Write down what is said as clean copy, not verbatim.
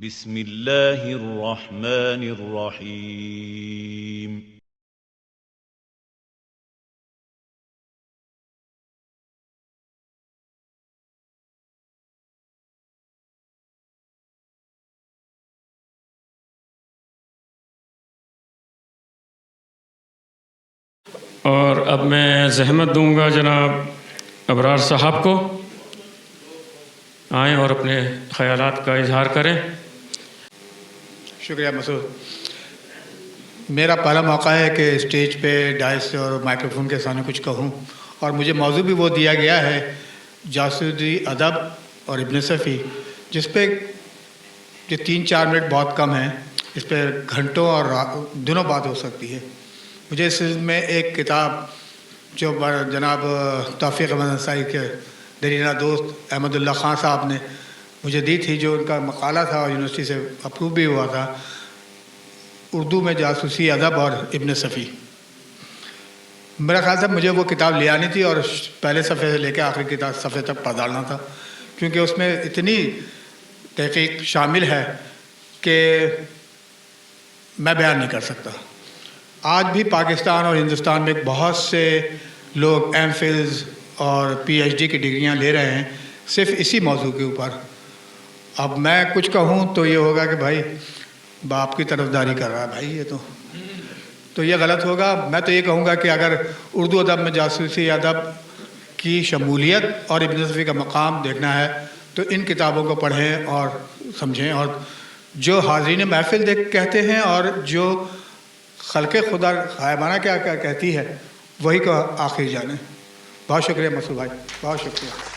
بسم اللہ الرحمن الرحیم۔ اور اب میں زحمت دوں گا جناب ابرار صاحب کو، آئیں اور اپنے خیالات کا اظہار کریں۔ شکریہ مسعود۔ میرا پہلا موقع ہے کہ اسٹیج پہ ڈائس اور مائکروفون کے سامنے کچھ کہوں، اور مجھے موضوع بھی وہ دیا گیا ہے جاسوسی ادب اور ابن صفی، جس پہ یہ 3-4 منٹ بہت کم ہیں، اس پہ گھنٹوں اور دنوں بات ہو سکتی ہے۔ مجھے اس میں ایک کتاب جو جناب توفیق احمد انصاری کے درینہ دوست احمد اللہ خان صاحب نے مجھے دی تھی، جو ان کا مقالہ تھا اور یونیورسٹی سے اپروو بھی ہوا تھا، اردو میں جاسوسی ادب اور ابن صفی۔ میرا خیال تھا مجھے وہ کتاب لے آنی تھی اور پہلے صفحے سے لے کے آخری کتاب صفحے تک پڑھ ڈالنا تھا، کیونکہ اس میں اتنی تحقیق شامل ہے کہ میں بیان نہیں کر سکتا۔ آج بھی پاکستان اور ہندوستان میں بہت سے لوگ ایم فلز اور پی ایچ ڈی کی ڈگریاں لے رہے ہیں صرف اسی موضوع کے اوپر۔ اب میں کچھ کہوں تو یہ ہوگا کہ بھائی باپ کی طرفداری کر رہا ہے بھائی، یہ تو یہ غلط ہوگا۔ میں تو یہ کہوں گا کہ اگر اردو ادب میں جاسوسی ادب کی شمولیت اور ابن صفی کا مقام دیکھنا ہے تو ان کتابوں کو پڑھیں اور سمجھیں، اور جو حاضرین محفل کہتے ہیں اور جو خلق خدا غائبانہ کیا کہتی ہے وہی کو آخر جانیں۔ بہت شکریہ مسعود بھائی، بہت شکریہ۔